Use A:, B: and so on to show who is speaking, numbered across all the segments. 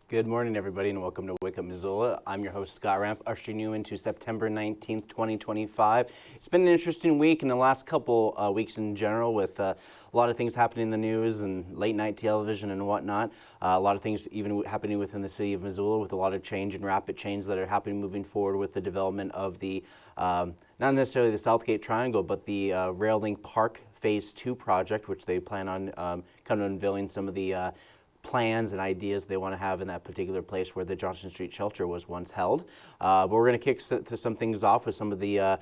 A: Good morning, everybody, and welcome to Up Missoula. I'm your host, Scott Ramp, ushering you into September 19th, 2025. It's been an interesting week and the last couple weeks in general with a lot of things happening in the news and late night television and whatnot. A lot of things even happening within the city of Missoula with a lot of change and rapid change that are happening moving forward with the development of the, not necessarily the Southgate Triangle, but the Rail Link Park Phase 2 project, which they plan on kind of unveiling some of the plans and ideas they want to have in that particular place where the Johnson Street Shelter was once held. But we're going to kick some things off with some of the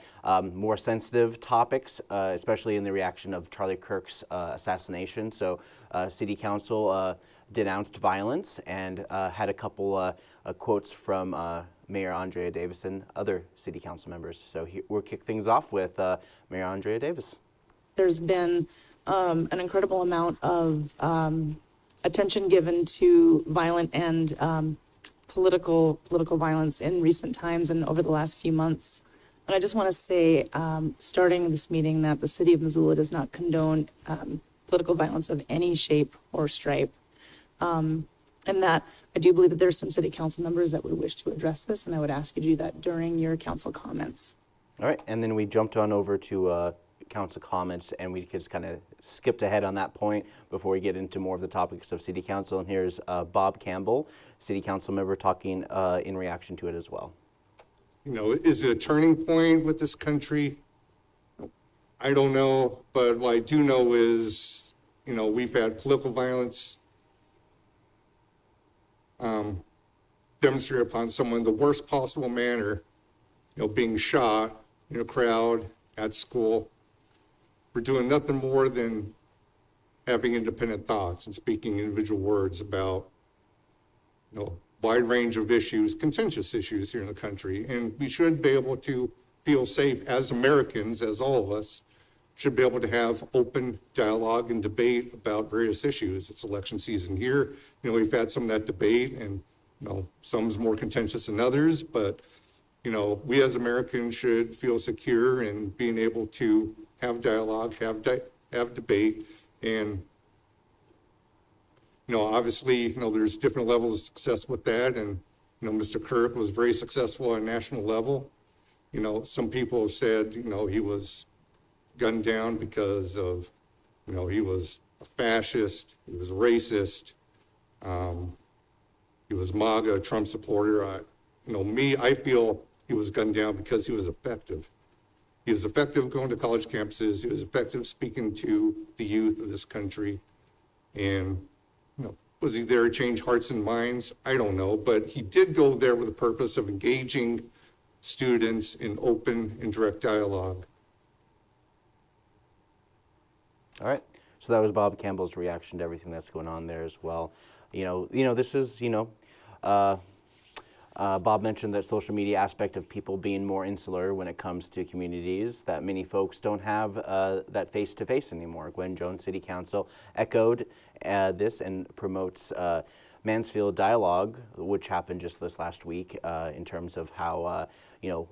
A: more sensitive topics, especially in the reaction of Charlie Kirk's assassination. So City Council denounced violence and had a couple quotes from Mayor Andrea Davis and other City Council members. So we'll kick things off with Mayor Andrea Davis.
B: There's been an incredible amount of attention given to violent and political violence in recent times and over the last few months. And I just want to say, starting this meeting, that the city of Missoula does not condone political violence of any shape or stripe. And that I do believe that there's some city council members that would wish to address this, and I would ask you to do that during your council comments.
A: All right, and then we jumped on over to council comments, and we just kind of skipped ahead on that point before we get into more of the topics of city council. And here's Bob Campbell, city council member, talking in reaction to it as well.
C: You know, is it a turning point with this country? I don't know, but what I do know is, you know, we've had political violence demonstrated upon someone in the worst possible manner, you know, being shot in a crowd at school. We're doing nothing more than having independent thoughts and speaking individual words about, you know, wide range of issues, contentious issues here in the country. And we should be able to feel safe as Americans, as all of us, should be able to have open dialogue and debate about various issues. It's election season here. You know, we've had some of that debate, and, you know, some's more contentious than others, but, you know, we as Americans should feel secure in being able to have dialogue, have debate, and, you know, obviously, you know, there's different levels of success with that, and, you know, Mr. Kirk was very successful on a national level. You know, some people have said, you know, he was gunned down because of, you know, he was a fascist, he was a racist, he was MAGA, a Trump supporter. I feel he was gunned down because he was effective. He was effective going to college campuses. He was effective speaking to the youth of this country. And, you know, was he there to change hearts and minds? I don't know. But he did go there with the purpose of engaging students in open and direct dialogue.
A: All right. So that was Bob Campbell's reaction to everything that's going on there as well. This is, Bob mentioned that social media aspect of people being more insular when it comes to communities, that many folks don't have that face-to-face anymore. Gwen Jones, City Council, echoed this and promotes Mansfield Dialogue, which happened just this last week in terms of how,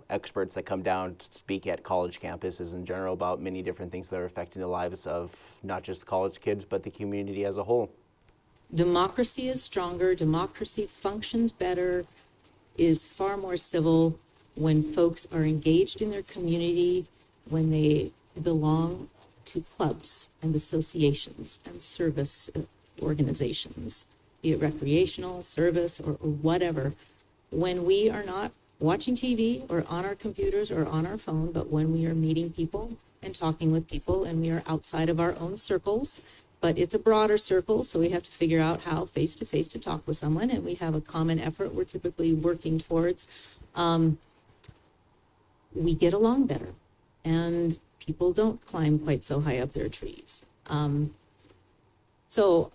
A: experts that come down to speak at college campuses in general about many different things that are affecting the lives of not just college kids, but the community as a whole.
D: Democracy is stronger. Democracy functions better, is far more civil when folks are engaged in their community, when they belong to clubs and associations and service organizations, be it recreational, service, or whatever. When we are not watching TV or on our computers or on our phone, but when we are meeting people and talking with people, and we are outside of our own circles, but it's a broader circle, so we have to figure out how face-to-face to talk with someone, and we have a common effort we're typically working towards. We get along better, and people don't climb quite so high up their trees. So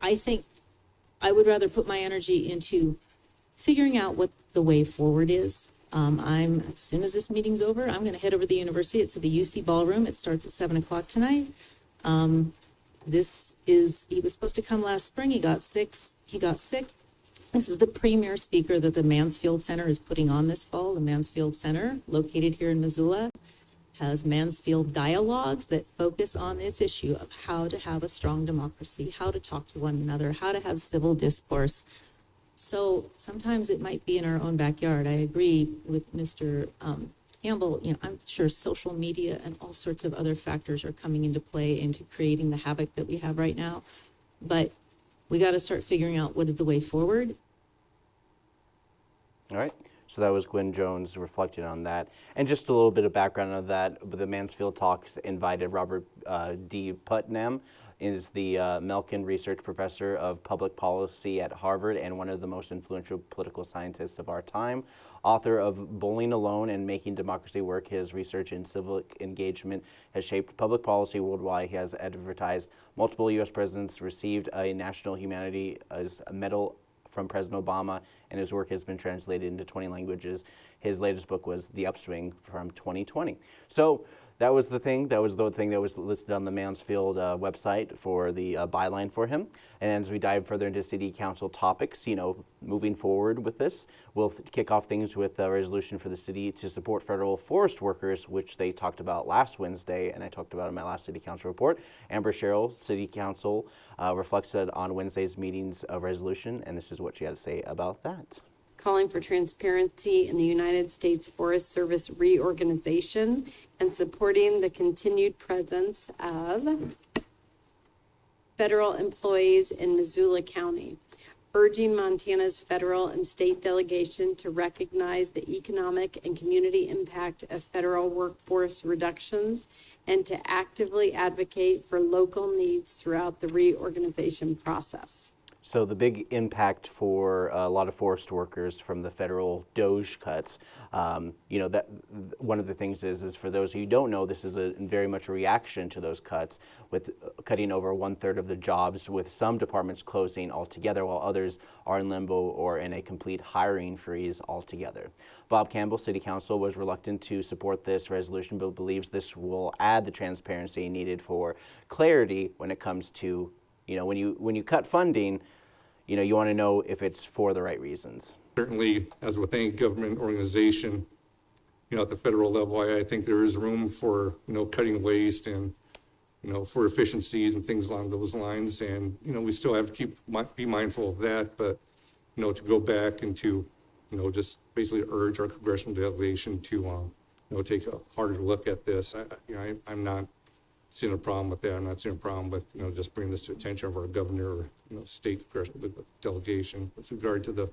D: I think I would rather put my energy into figuring out what the way forward is. As soon as this meeting's over, I'm going to head over to the university. It's at the UC Ballroom. It starts at 7 o'clock tonight. He was supposed to come last spring. He got sick. This is the premier speaker that the Mansfield Center is putting on this fall. The Mansfield Center, located here in Missoula, has Mansfield dialogues that focus on this issue of how to have a strong democracy, how to talk to one another, how to have civil discourse. So sometimes it might be in our own backyard. I agree with Mr. Campbell. I'm sure social media and all sorts of other factors are coming into play into creating the havoc that we have right now. But we got to start figuring out what is the way forward.
A: All right. So that was Gwen Jones reflecting on that. And just a little bit of background on that. The Mansfield Talks invited Robert D. Putnam, is the Melkin Research Professor of Public Policy at Harvard and one of the most influential political scientists of our time. Author of Bowling Alone and Making Democracy Work, his research in civic engagement has shaped public policy worldwide. He has advertised multiple U.S. presidents, received a National Humanities Medal from President Obama, and his work has been translated into 20 languages. His latest book was The Upswing from 2020. So that was the thing. That was the thing that was listed on the Mansfield website for the byline for him. And as we dive further into city council topics, moving forward with this, we'll kick off things with a resolution for the city to support federal forest workers, which they talked about last Wednesday, and I talked about in my last city council report. Amber Sherrill, city council, reflected on Wednesday's meetings of resolution, and this is what she had to say about that.
E: Calling for transparency in the United States Forest Service reorganization and supporting the continued presence of federal employees in Missoula County. Urging Montana's federal and state delegation to recognize the economic and community impact of federal workforce reductions and to actively advocate for local needs throughout the reorganization process.
A: So the big impact for a lot of forest workers from the federal DOGE cuts, that one of the things is for those who don't know, this is very much a reaction to those cuts, with cutting over 1/3 of the jobs, with some departments closing altogether, while others are in limbo or in a complete hiring freeze altogether. Bob Campbell, City Council, was reluctant to support this resolution, but believes this will add the transparency needed for clarity when it comes to, when you cut funding, you want to know if it's for the right reasons.
C: Certainly, as with any government organization, at the federal level, I think there is room for, cutting waste and, for efficiencies and things along those lines. And, we still have to be mindful of that, but, to go back and to, just basically urge our congressional delegation to, take a harder look at this. I'm not seeing a problem with that. I'm not seeing a problem with, just bringing this to attention of our governor or, state congressional delegation with regard to the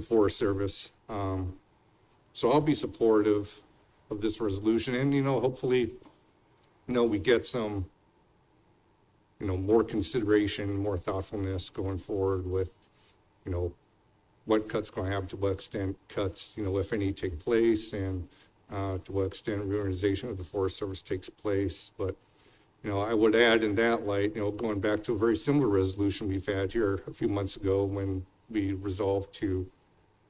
C: Forest Service. So I'll be supportive of this resolution, and, hopefully, we get some, more consideration, more thoughtfulness going forward with, what cuts going to have, to what extent cuts, if any, take place, and to what extent reorganization of the Forest Service takes place. But, I would add in that light, going back to a very similar resolution we've had here a few months ago when we resolved to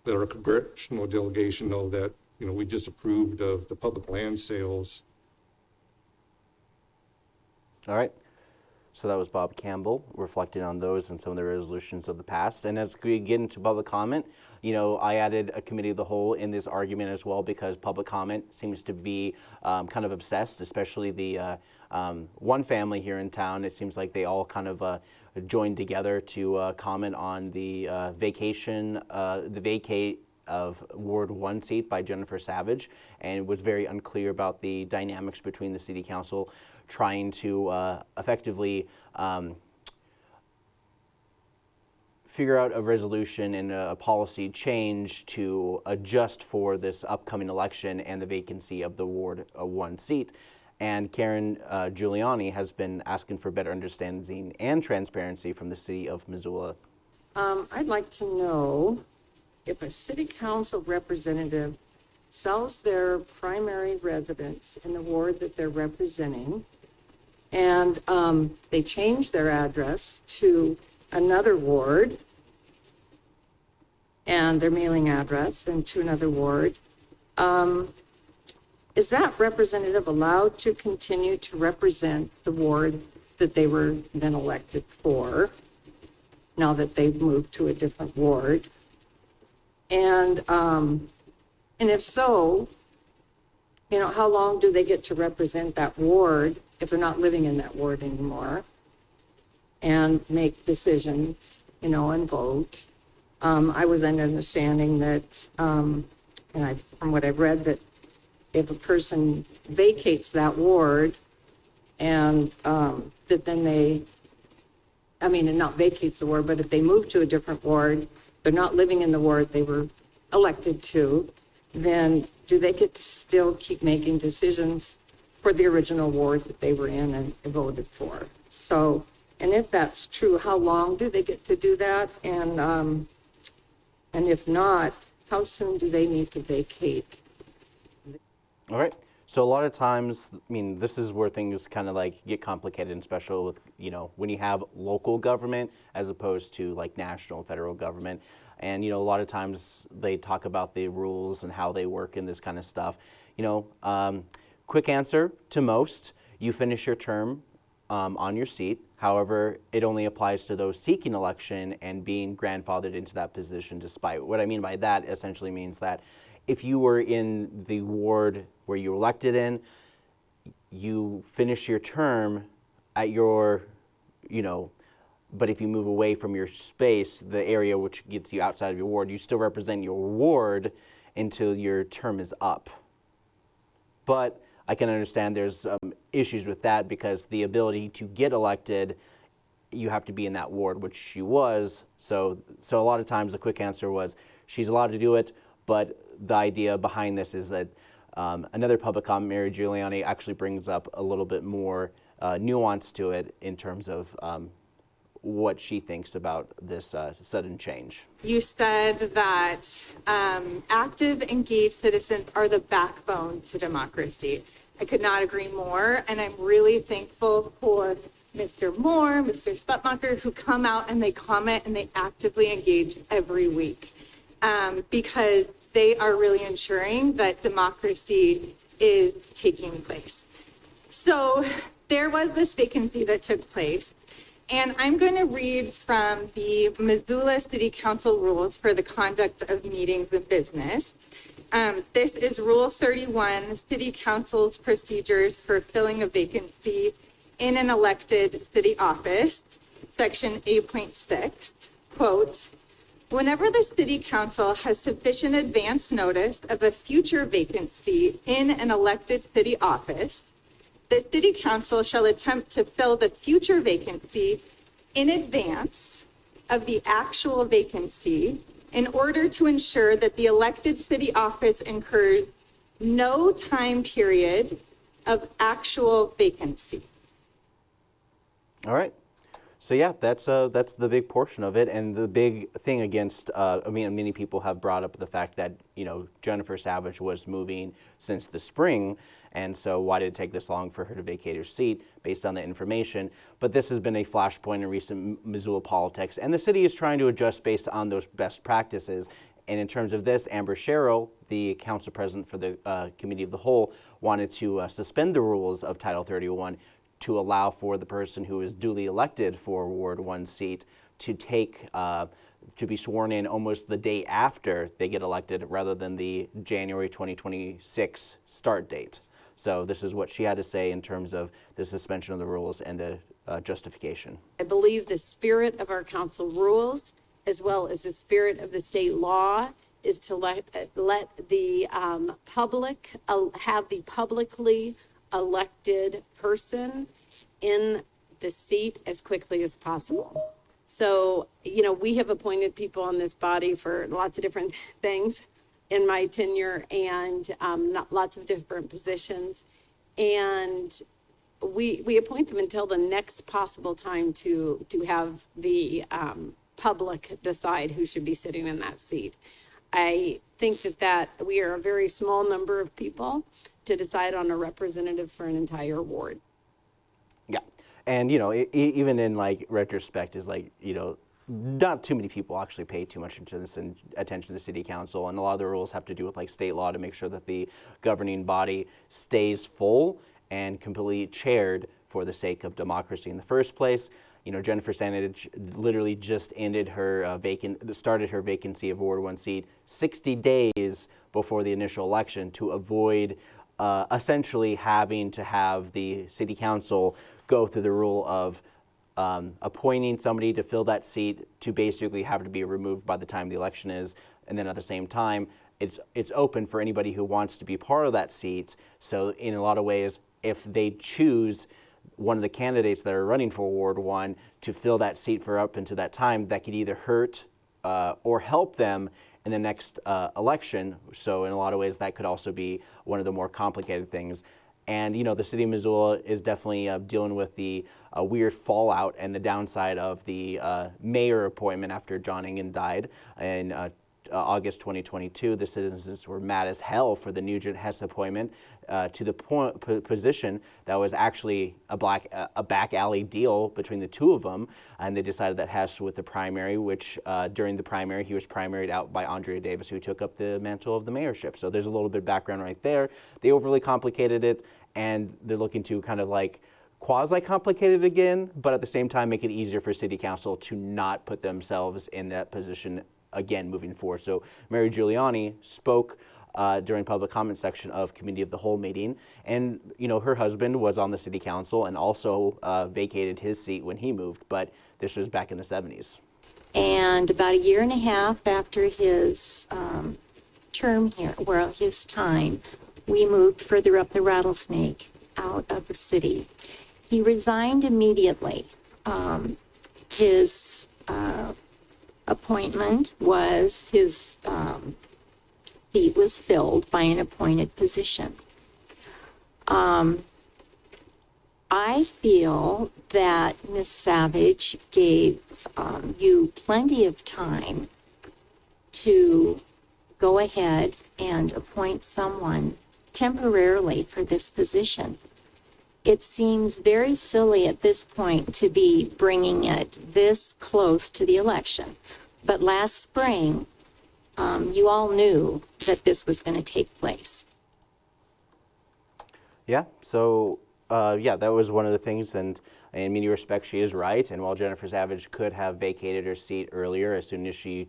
C: let our congressional delegation know that, we disapproved of the public land sales.
A: All right. So that was Bob Campbell reflecting on those and some of the resolutions of the past. And as we get into public comment, I added a committee of the whole in this argument as well, because public comment seems to be kind of obsessed, especially the one family here in town. It seems like they all kind of joined together to comment on the vacate of Ward 1 seat by Jennifer Savage, and it was very unclear about the dynamics between the city council trying to effectively figure out a resolution and a policy change to adjust for this upcoming election and the vacancy of the Ward 1 seat. And Karen Giuliani has been asking for better understanding and transparency from the city of Missoula.
E: I'd like to know if a city council representative sells their primary residence in the ward that they're representing, and they change their address to another ward, and their mailing address, and to another ward, is that representative allowed to continue to represent the ward that they were then elected for, now that they've moved to a different ward? And if so, how long do they get to represent that ward if they're not living in that ward anymore, and make decisions, and vote?
F: I was under understanding that, from what I've read, that if a person vacates that ward and that then and not vacates the ward, but if they move to a different ward, they're not living in the ward they were elected to, then do they get to still keep making decisions for the original ward that they were in and voted for? So, and if that's true, how long do they get to do that? And if not, how soon do they need to vacate?
A: All right. So a lot of times, I mean, this is where things kind of like get complicated, and especially with, when you have local government as opposed to like national, federal government. And, a lot of times they talk about the rules and how they work and this kind of stuff. Quick answer to most, you finish your term on your seat. However, it only applies to those seeking election and being grandfathered into that position despite. What I mean by that essentially means that if you were in the ward where you were elected in, you finish your term at your, but if you move away from your space, the area which gets you outside of your ward, you still represent your ward until your term is up. But I can understand there's issues with that because the ability to get elected, you have to be in that ward, which she was. So a lot of times the quick answer was she's allowed to do it, but the idea behind this is that another public comment, Mary Giuliani, actually brings up a little bit more nuance to it in terms of what she thinks about this sudden change.
B: You said that active, engaged citizens are the backbone to democracy. I could not agree more, and I'm really thankful for Mr. Moore, Mr. Sputmacher, who come out and they comment and they actively engage every week because they are really ensuring that democracy is taking place. So there was this vacancy that took place. And I'm going to read from the Missoula City Council rules for the conduct of meetings and business. This is Rule 31, City Council's procedures for filling a vacancy in an elected city office, Section 8.6, quote, whenever the City Council has sufficient advance notice of a future vacancy in an elected city office, the City Council shall attempt to fill the future vacancy in advance of the actual vacancy in order to ensure that the elected city office incurs no time period of actual vacancy.
A: All right. So yeah, that's the big portion of it, and the big thing against. Many people have brought up the fact that Jennifer Savage was moving since the spring, and so why did it take this long for her to vacate her seat based on the information? But this has been a flashpoint in recent Missoula politics, and the city is trying to adjust based on those best practices. And in terms of this, Amber Sherrill, the council president for the Committee of the Whole, wanted to suspend the rules of Title 31 to allow for the person who is duly elected for Ward 1 seat to to be sworn in almost the day after they get elected rather than the January 2026 start date. So this is what she had to say in terms of the suspension of the rules and the justification.
E: I believe the spirit of our council rules, as well as the spirit of the state law, is to let the public have the publicly elected person in the seat as quickly as possible. So, we have appointed people on this body for lots of different things in my tenure and lots of different positions. And we appoint them until the next possible time to have the public decide who should be sitting in that seat. I think that we are a very small number of people to decide on a representative for an entire ward.
A: Yeah, and even in retrospect is not too many people actually pay too much attention to the city council, and a lot of the rules have to do with state law to make sure that the governing body stays full and completely chaired for the sake of democracy in the first place. Jennifer Savage literally just ended her started her vacancy of Ward 1 seat 60 days before the initial election to avoid essentially having to have the city council go through the rule of appointing somebody to fill that seat to basically have to be removed by the time the election is, and then at the same time, it's open for anybody who wants to be part of that seat. So in a lot of ways, if they choose one of the candidates that are running for Ward 1 to fill that seat for up until that time, that could either hurt or help them in the next election. So in a lot of ways, that could also be one of the more complicated things. And, you know, the city of Missoula is definitely dealing with the weird fallout and the downside of the mayor appointment after John Engen died in August 2022. The citizens were mad as hell for the Nugent Hess appointment to the position that was actually a back alley deal between the two of them, and they decided that Hess with the primary, which during the primary he was primaried out by Andrea Davis, who took up the mantle of the mayorship. So there's a little bit of background right there. They overly complicated it, and they're looking to kind of like quasi-complicate it again, but at the same time make it easier for city council to not put themselves in that position again moving forward. So Mary Giuliani spoke during public comment section of Committee of the Whole meeting, and you know, her husband was on the city council and also vacated his seat when he moved, but this was back in the 70s.
F: And about a year and a half after his term here, well, his time, we moved further up the Rattlesnake out of the city. He resigned immediately. His appointment was, his seat was filled by an appointed position. I feel that Ms. Savage gave you plenty of time to go ahead and appoint someone temporarily for this position. It seems very silly at this point to be bringing it this close to the election. But last spring, you all knew that this was going to take place.
A: Yeah, so yeah, that was one of the things, and in many respects she is right. And while Jennifer Savage could have vacated her seat earlier as soon as she,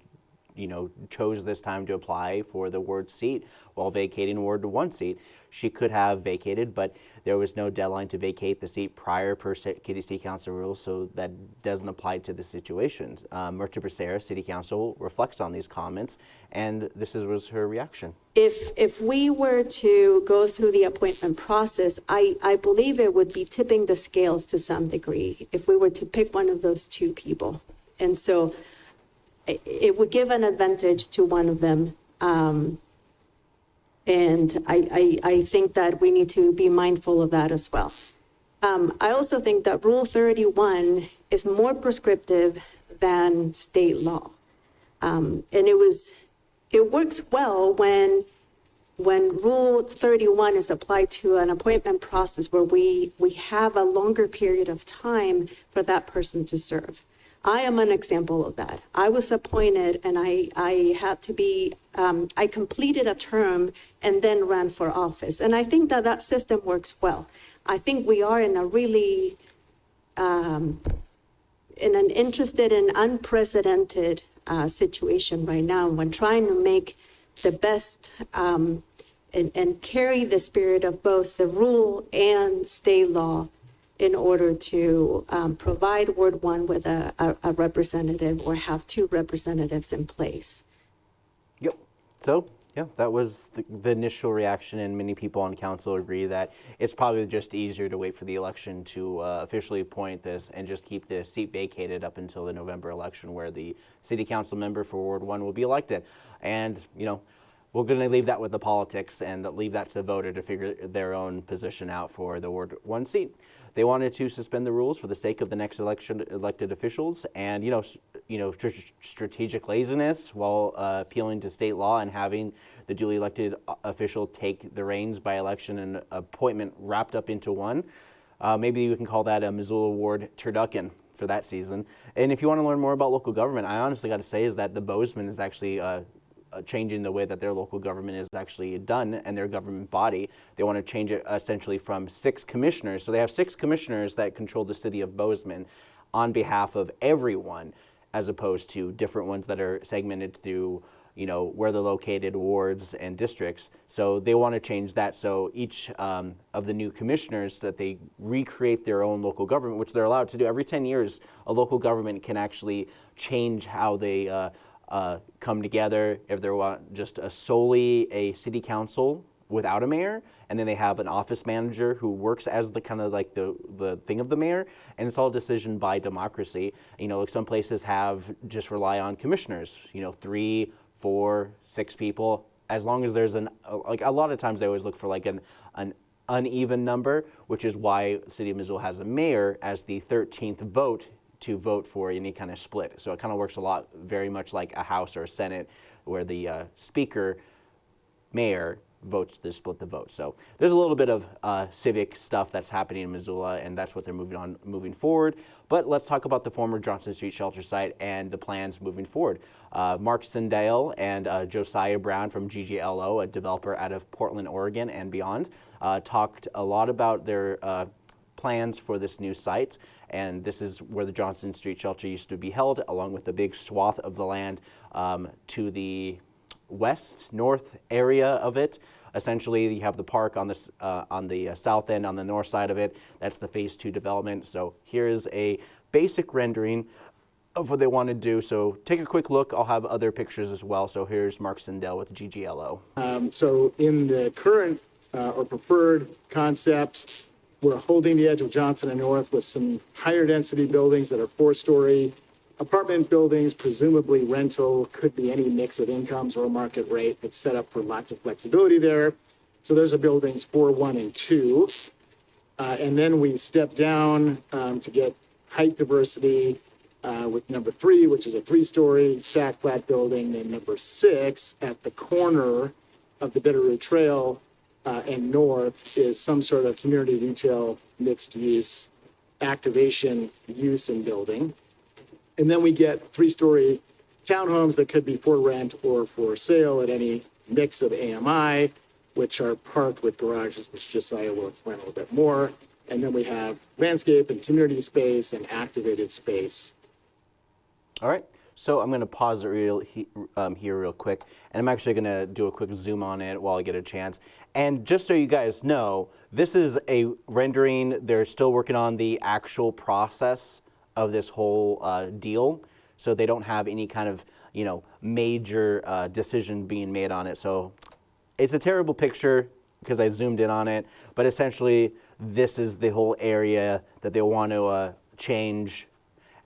A: you know, chose this time to apply for the ward seat while vacating Ward 1 seat, she could have vacated, but there was no deadline to vacate the seat prior per city council rules, so that doesn't apply to the situation. Myrta Becerra, city council, reflects on these comments, and this was her reaction.
G: If we were to go through the appointment process, I believe it would be tipping the scales to some degree if we were to pick one of those two people. And so it would give an advantage to one of them. And I think that we need to be mindful of that as well. I also think that Rule 31 is more prescriptive than state law. And it works well when Rule 31 is applied to an appointment process where we have a longer period of time for that person to serve. I am an example of that. I was appointed and I had to be, I completed a term and then ran for office. And I think that that system works well. I think we are in a really, in an interested and unprecedented situation right now when trying to make the best and carry the spirit of both the rule and state law in order to provide Ward 1 with a representative or have two representatives in place.
A: Yep. So, yeah, that was the initial reaction, and many people on council agree that it's probably just easier to wait for the election to officially appoint this and just keep the seat vacated up until the November election where the city council member for Ward 1 will be elected. And, you know, we're going to leave that with the politics and leave that to the voter to figure their own position out for the Ward 1 seat. They wanted to suspend the rules for the sake of the next election elected officials, and strategic laziness while appealing to state law and having the duly elected official take the reins by election and appointment wrapped up into one. Maybe we can call that a Missoula Ward turducken for that season. And if you want to learn more about local government, I honestly got to say is that the Bozeman is actually changing the way that their local government is actually done and their government body. They want to change it essentially from 6 commissioners. So they have 6 commissioners that control the city of Bozeman on behalf of everyone, as opposed to different ones that are segmented through, where they're located, wards and districts. So they want to change that. So each of the new commissioners, that they recreate their own local government, which they're allowed to do. Every 10 years, a local government can actually change how they come together. If they want just solely a city council without a mayor, and then they have an office manager who works as the kind of like the thing of the mayor, and it's all decision by democracy. Like some places have just rely on commissioners, 3, 4, 6 people, as long as there's like a lot of times they always look for like an uneven number, which is why City of Missoula has a mayor as the 13th vote to vote for any kind of split. So it kind of works a lot, very much like a House or a Senate, where the speaker, mayor, votes to split the vote. So there's a little bit of civic stuff that's happening in Missoula, and that's what they're moving forward. But let's talk about the former Johnson Street shelter site and the plans moving forward. Mark Sindale and Josiah Brown from GGLO, a developer out of Portland, Oregon and beyond, talked a lot about their plans for this new site. And this is where the Johnson Street shelter used to be held, along with the big swath of the land to the north area of it. Essentially, you have the park on the south end, on the north side of it. That's the phase 2 development. So here's a basic rendering of what they want to do. So take a quick look. I'll have other pictures as well. So here's Mark Sindel with GGLO.
H: So in the current or preferred concept, we're holding the edge of Johnson and North with some higher density buildings that are 4-story apartment buildings, presumably rental, could be any mix of incomes or market rate. It's set up for lots of flexibility there. So those are buildings 4, 1, and 2. And then we step down to get height diversity with number 3, which is a 3-story stacked flat building. Then number 6 at the corner of the Bitterroot Trail and north is some sort of community retail mixed use activation use and building. And then we get 3-story townhomes that could be for rent or for sale at any mix of AMI, which are parked with garages, which Josiah will explain a little bit more. And then we have landscape and community space and activated space.
A: All right. So I'm going to pause it here real quick, and I'm actually going to do a quick zoom on it while I get a chance. And just so you guys know, this is a rendering. They're still working on the actual process of this whole deal, so they don't have any kind of major decision being made on it. So it's a terrible picture because I zoomed in on it, but essentially this is the whole area that they want to change.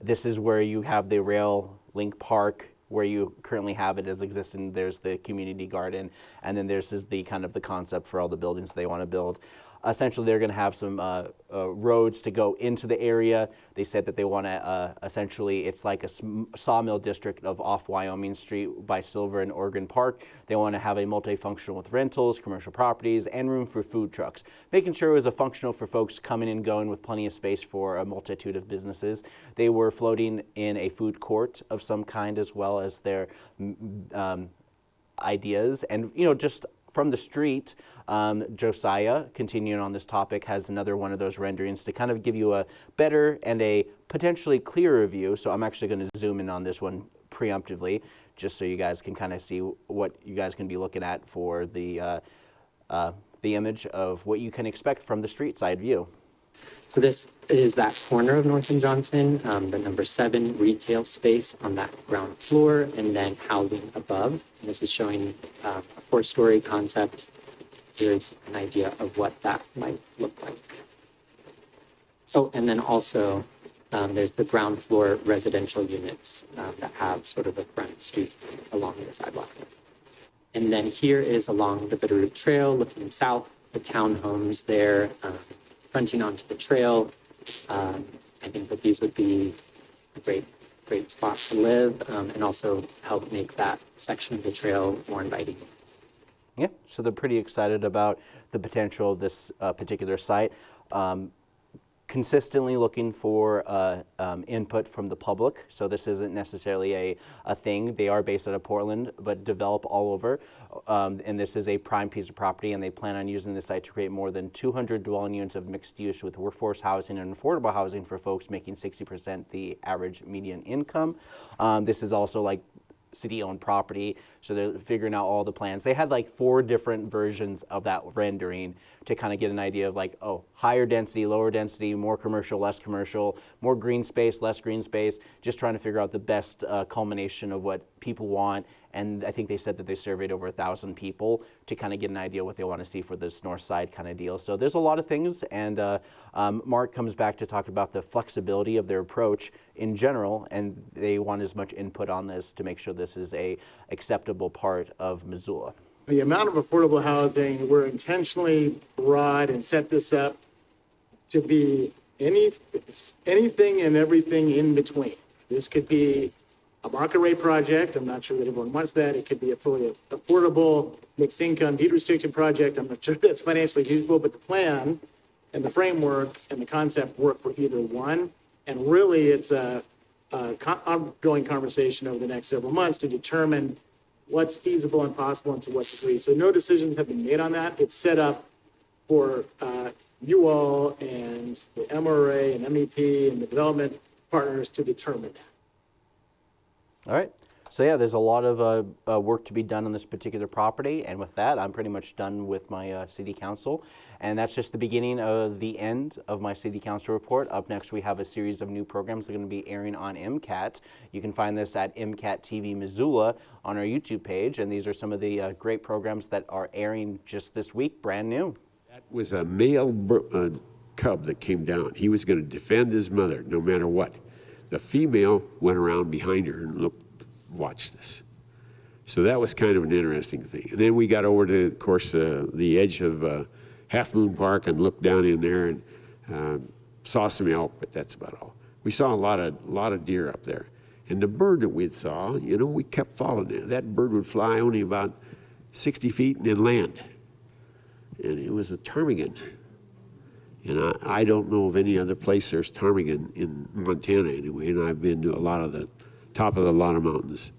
A: This is where you have the rail link park where you currently have it as existing. There's the community garden, and then there's the kind of the concept for all the buildings they want to build. Essentially, they're going to have some roads to go into the area. They said that they want to, essentially, it's like a sawmill district of off Wyoming Street by Silver and Oregon Park. They want to have a multifunctional with rentals, commercial properties, and room for food trucks, making sure it was a functional for folks coming and going with plenty of space for a multitude of businesses. They were floating in a food court of some kind as well as their ideas. And, just from the street, Josiah, continuing on this topic, has another one of those renderings to kind of give you a better and a potentially clearer view. So I'm actually going to zoom in on this one preemptively, just so you guys can kind of see what you guys can be looking at for the image of what you can expect from the street side view.
I: So this is that corner of North and Johnson, the number 7 retail space on that ground floor, and then housing above. And this is showing a 4-story concept. Here's an idea of what that might look like. Oh, and then also there's the ground floor residential units that have sort of a front street along the sidewalk. And then here is along the Bitterroot Trail, looking south, the townhomes there, fronting onto the trail. I think that these would be a great spot to live and also help make that section of the trail more inviting.
A: Yeah, so they're pretty excited about the potential of this particular site. Consistently looking for input from the public. So this isn't necessarily a thing. They are based out of Portland, but develop all over. And this is a prime piece of property, and they plan on using this site to create more than 200 dwelling units of mixed use with workforce housing and affordable housing for folks making 60% the average median income. This is also like city-owned property, so they're figuring out all the plans. They had like 4 different versions of that rendering to kind of get an idea of like, oh, higher density, lower density, more commercial, less commercial, more green space, less green space, just trying to figure out the best culmination of what people want. And I think they said that they surveyed over 1,000 people to kind of get an idea what they want to see for this north side kind of deal. So there's a lot of things, and Mark comes back to talk about the flexibility of their approach in general, and they want as much input on this to make sure this is a acceptable part of Missoula.
H: The amount of affordable housing, we're intentionally broad and set this up to be anything and everything in between. This could be a market rate project. I'm not sure that everyone wants that. It could be a fully affordable, mixed income, deed restricted project. I'm not sure that's financially feasible, but the plan and the framework and the concept work for either one. And really, it's a ongoing conversation over the next several months to determine what's feasible and possible and to what degree. So no decisions have been made on that. It's set up for you all and the MRA and MEP and the development partners to determine that.
A: All right. So yeah, there's a lot of work to be done on this particular property, and with that, I'm pretty much done with my city council, and that's just the beginning of the end of my city council report. Up next, we have a series of new programs that are going to be airing on MCAT. You can find this at MCAT TV Missoula on our YouTube page, and these are some of the great programs that are airing just this week, brand new.
J: That was a male cub that came down. He was going to defend his mother no matter what. The female went around behind her and watched us. So that was kind of an interesting thing. And then we got over to, of course, the edge of Half Moon Park and looked down in there and saw some elk, but that's about all. We saw a lot of deer up there. And the bird that we saw, we kept following it. That bird would fly only about 60 feet and then land. And it was a ptarmigan. And I don't know of any other place there's ptarmigan in Montana anyway, and I've been to a lot of the top of the Lana Mountains.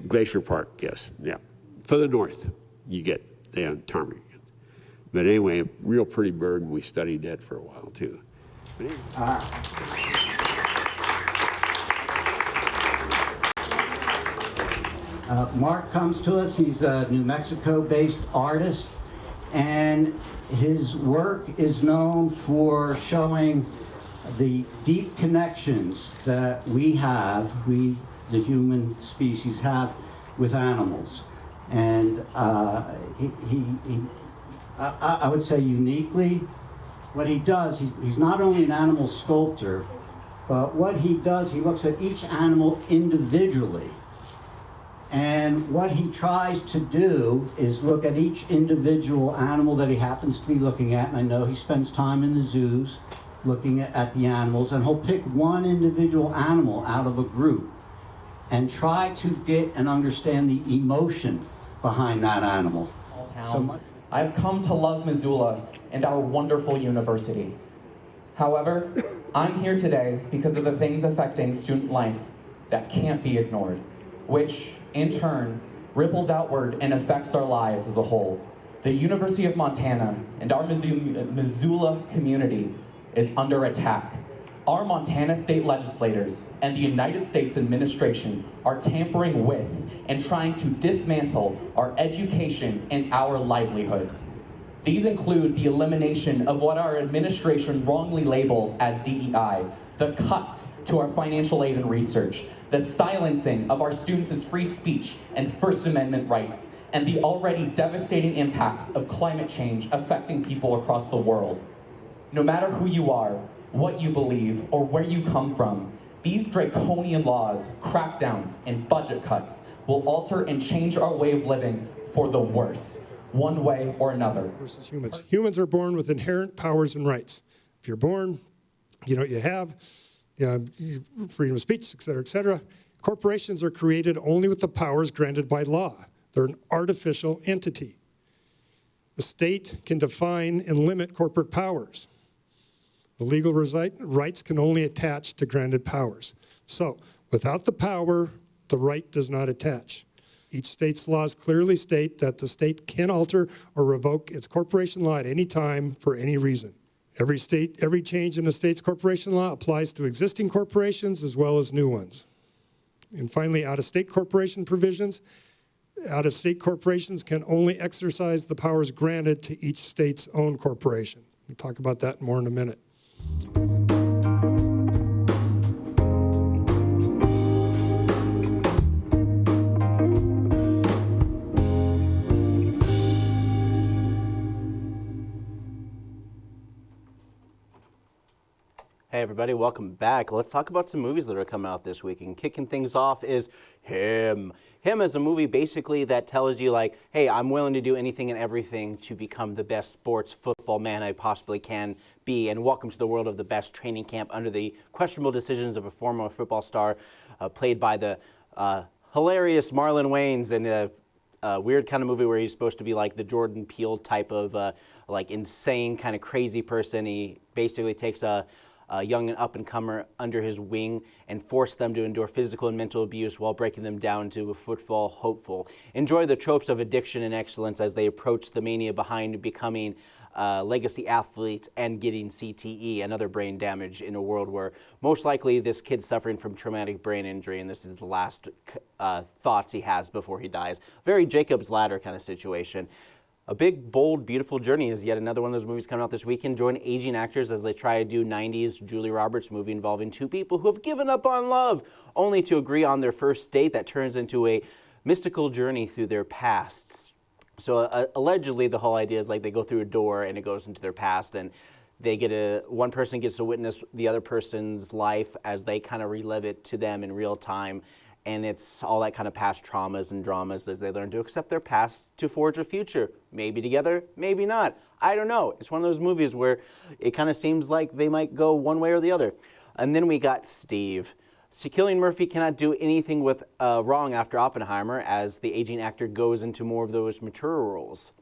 J: Glacier Park, yes, yeah. Further north, you get ptarmigan. But anyway, real pretty bird, and we studied that for a while too. But anyway.
K: Mark comes to us. He's a New Mexico-based artist, and his work is known for showing the deep connections that we, the human species, have with animals. And I would say uniquely, what he does, he's not only an animal sculptor, but what he does, he looks at each animal individually. And what he tries to do is look at each individual animal that he happens to be looking at. And I know he spends time in the zoos looking at the animals, and he'll pick one individual animal out of a group and try to get and understand the emotion behind that animal.
L: I've come to love Missoula and our wonderful university. However, I'm here today because of the things affecting student life that can't be ignored, which in turn ripples outward and affects our lives as a whole. The University of Montana and our Missoula community is under attack. Our Montana state legislators and the United States administration are tampering with and trying to dismantle our education and our livelihoods. These include the elimination of what our administration wrongly labels as DEI, the cuts to our financial aid and research, the silencing of our students' free speech and First Amendment rights, and the already devastating impacts of climate change affecting people across the world. No matter who you are, what you believe, or where you come from, these draconian laws, crackdowns, and budget cuts will alter and change our way of living for the worse, one way or another.
M: Versus humans. Humans are born with inherent powers and rights. If you're born, you know what you have, freedom of speech, et cetera, et cetera. Corporations are created only with the powers granted by law. They're an artificial entity. The state can define and limit corporate powers. The legal rights can only attach to granted powers. So, without the power, the right does not attach. Each state's laws clearly state that the state can alter or revoke its corporation law at any time for any reason. Every change in the state's corporation law applies to existing corporations as well as new ones. And finally, out-of-state corporation provisions. Out-of-state corporations can only exercise the powers granted to each state's own corporation. We'll talk about that more in a minute.
A: Hey everybody, welcome back. Let's talk about some movies that are coming out this week. And kicking things off is Him. Him is a movie basically that tells you like, hey, I'm willing to do anything and everything to become the best sports football man I possibly can be. And welcome to the world of the best training camp under the questionable decisions of a former football star played by the hilarious Marlon Wayans in a weird kind of movie where he's supposed to be like the Jordan Peele type of like insane kind of crazy person. He basically takes a young and up-and-comer under his wing and force them to endure physical and mental abuse while breaking them down to a football hopeful. Enjoy the tropes of addiction and excellence as they approach the mania behind becoming legacy athletes and getting CTE and other brain damage in a world where most likely this kid's suffering from traumatic brain injury and this is the last thoughts he has before he dies. Very Jacob's Ladder kind of situation. A big, bold, beautiful journey is yet another one of those movies coming out this weekend. Join aging actors as they try to do 90s Julia Roberts movie involving two people who have given up on love, only to agree on their first date that turns into a mystical journey through their pasts. So allegedly the whole idea is like they go through a door and it goes into their past and they get one person gets to witness the other person's life as they kind of relive it to them in real time. And it's all that kind of past traumas and dramas as they learn to accept their past to forge a future. Maybe together, maybe not. I don't know. It's one of those movies where it kind of seems like they might go one way or the other. And then we got Steve. So Cillian Murphy cannot do anything with wrong after Oppenheimer as the aging actor goes into more of those mature roles.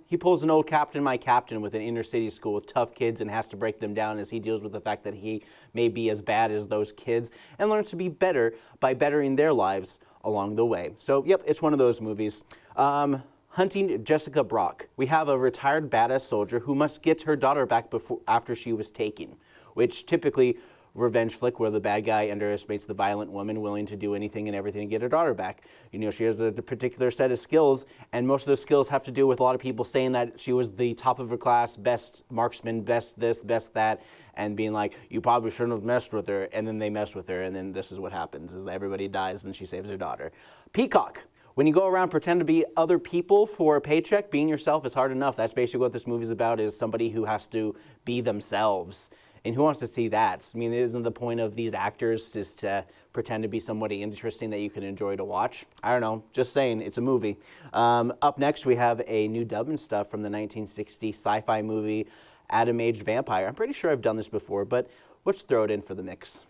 A: He pulls an old Captain My Captain with an inner city school with tough kids and has to break them down as he deals with the fact that he may be as bad as those kids and learns to be better by bettering their lives along the way. So, yep, it's one of those movies. Hunting Jessica Brock. We have a retired badass soldier who must get her daughter back after she was taken, which typically revenge flick where the bad guy underestimates the violent woman willing to do anything and everything to get her daughter back. You know, she has a particular set of skills, and most of those skills have to do with a lot of people saying that she was the top of her class, best marksman, best this, best that, and being like, you probably shouldn't have messed with her, and then they mess with her, and then this is what happens, is everybody dies, and she saves her daughter. Peacock. When you go around pretend to be other people for a paycheck, being yourself is hard enough. That's basically what this movie's about, is somebody who has to be themselves. And who wants to see that? I mean, isn't the point of these actors just to pretend to be somebody interesting that you can enjoy to watch? I don't know. Just saying, it's a movie. Up next, we have a new Dubbin Stuff from the 1960 sci-fi movie Atom Age Vampire. I'm pretty sure I've done this before, but let's throw it in for the mix.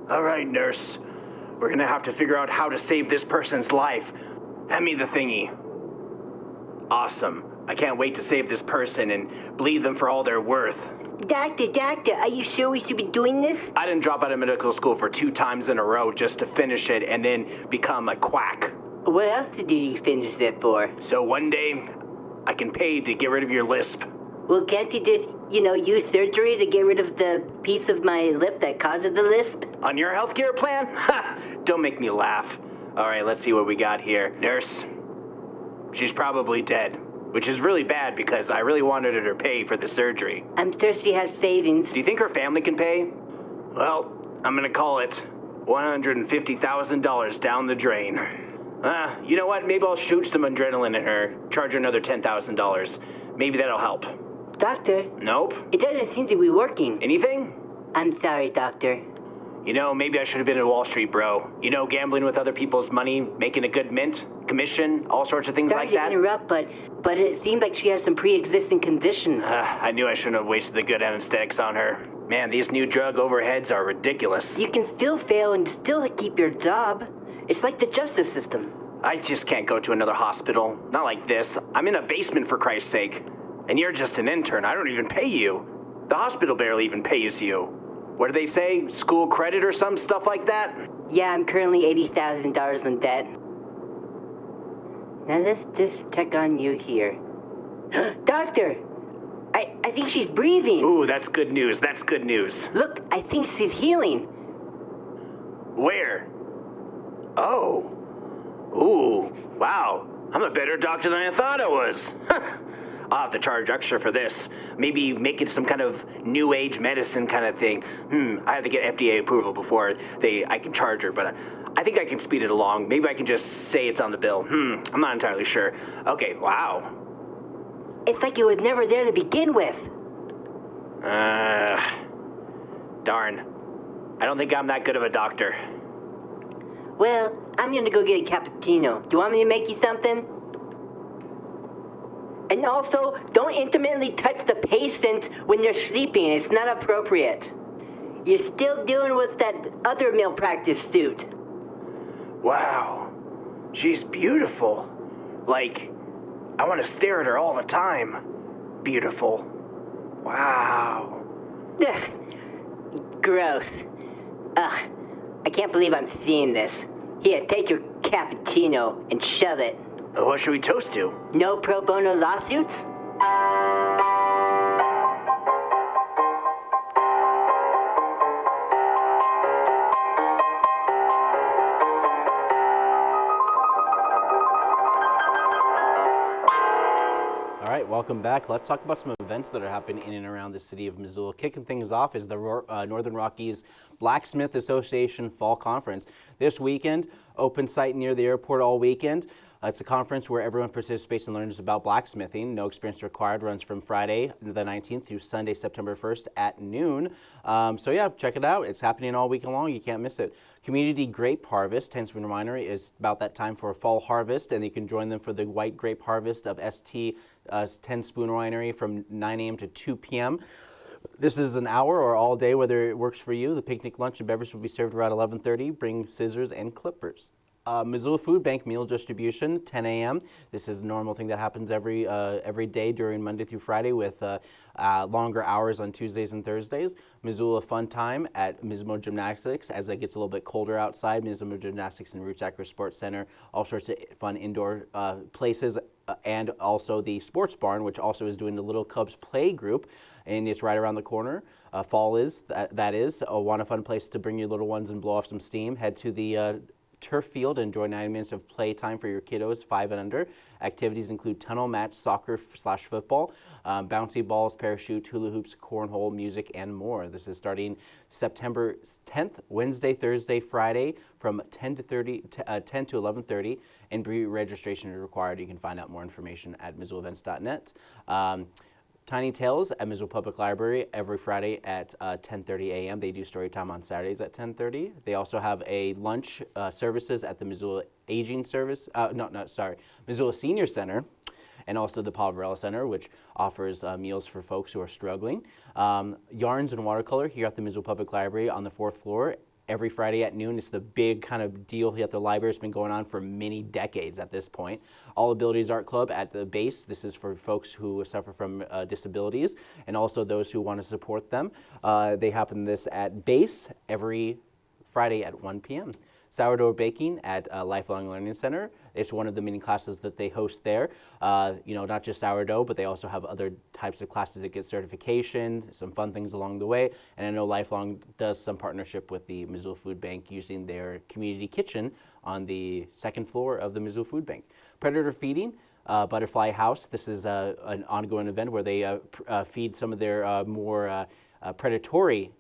N: All right, nurse. We're gonna have to figure out how to save this person's life. Hand me the thingy. Awesome. I can't wait to save this person and bleed them for all they're worth.
O: Doctor, are you sure we should be doing this?
N: I didn't drop out of medical school for 2 times in a row just to finish it and then become a quack.
O: What else did you finish it for?
N: So one day, I can pay to get rid of your lisp.
O: Well, can't you just, use surgery to get rid of the piece of my lip that causes the lisp?
N: On your healthcare plan? Ha! Don't make me laugh. All right, let's see what we got here. Nurse, she's probably dead. Which is really bad because I really wanted her to pay for the surgery.
O: I'm sure she has savings.
N: Do you think her family can pay? Well, I'm gonna call it $150,000 down the drain. You know what? Maybe I'll shoot some adrenaline at her, charge her another $10,000. Maybe that'll help.
O: Doctor?
N: Nope.
O: It doesn't seem to be working.
N: Anything?
O: I'm sorry, doctor.
N: Maybe I should have been in Wall Street, bro. Gambling with other people's money, making a good mint, commission, all sorts of things like that.
O: Sorry to interrupt, but it seems like she has some pre-existing condition.
N: I knew I shouldn't have wasted the good anesthetics on her. Man, these new drug overheads are ridiculous.
O: You can still fail and still keep your job. It's like the justice system.
N: I just can't go to another hospital. Not like this. I'm in a basement, for Christ's sake. And you're just an intern. I don't even pay you. The hospital barely even pays you. What do they say? School credit or some stuff like that?
O: Yeah, I'm currently $80,000 in debt. Now let's just check on you here. Doctor! I think she's breathing.
N: Ooh, that's good news. That's good news.
O: Look, I think she's healing.
N: Where? Oh. Ooh, wow. I'm a better doctor than I thought I was. I'll have to charge extra for this. Maybe make it some kind of new age medicine kind of thing. I have to get FDA approval before I can charge her, but I think I can speed it along. Maybe I can just say it's on the bill. I'm not entirely sure. Okay, wow.
O: It's like it was never there to begin with.
N: Darn. I don't think I'm that good of a doctor.
O: Well, I'm gonna go get a cappuccino. Do you want me to make you something? And also, don't intimately touch the patients when they're sleeping. It's not appropriate. You're still dealing with that other malpractice suit.
N: Wow. She's beautiful. Like, I want to stare at her all the time. Beautiful. Wow.
O: Ugh. Gross. Ugh. I can't believe I'm seeing this. Here, take your cappuccino and shove it.
N: What should we toast to?
O: No pro bono lawsuits?
A: All right, welcome back. Let's talk about some events that are happening in and around the city of Missoula. Kicking things off is the Northern Rockies Blacksmith Association Fall Conference. This weekend, open site near the airport all weekend. It's a conference where everyone participates and learns about blacksmithing. No experience required. Runs from Friday the 19th through Sunday, September 1st at noon. So yeah, check it out. It's happening all week long. You can't miss it. Community Grape Harvest, 10 Spoon Winery, is about that time for a fall harvest, and you can join them for the White Grape Harvest of ST 10 Spoon Winery from 9 a.m. to 2 p.m. This is an hour or all day, whether it works for you. The picnic lunch and beverage will be served around 11:30. Bring scissors and clippers. Missoula Food Bank meal distribution, 10 a.m. This is a normal thing that happens every day during Monday through Friday with longer hours on Tuesdays and Thursdays. Missoula Fun Time at Mismo Gymnastics as it gets a little bit colder outside. Mismo Gymnastics and Roots Acre Sports Center, all sorts of fun indoor places, and also the Sports Barn, which also is doing the Little Cubs Play Group, and it's right around the corner. Fall is, that is, want a fun place to bring your little ones and blow off some steam. Head to the turf field and enjoy 90 minutes of play time for your kiddos 5 and under. Activities include tunnel match, soccer/football, bouncy balls, parachute, hula hoops, cornhole, music, and more. This is starting September 10th, Wednesday, Thursday, Friday from 10 to 11:30, and pre-registration is required. You can find out more information at MissoulaEvents.net. Tiny Tales at Missoula Public Library every Friday at 10:30 a.m. They do story time on Saturdays at 10:30. They also have a lunch services at the Missoula Aging Service, Missoula Senior Center, and also the Paul Varela Center, which offers meals for folks who are struggling. Yarns and watercolor here at the Missoula Public Library on the 4th floor. Every Friday at noon. It's the big kind of deal here at the library. It's been going on for many decades at this point. All Abilities Art Club at the base. This is for folks who suffer from disabilities and also those who want to support them. They happen this at base every Friday at 1 p.m. Sourdough baking at Lifelong Learning Center. It's one of the many classes that they host there. Not just sourdough, but they also have other types of classes that get certification, some fun things along the way. And I know Lifelong does some partnership with the Missoula Food Bank using their community kitchen on the 2nd floor of the Missoula Food Bank. Predator feeding. Butterfly House. This is an ongoing event where they feed some of their more predatory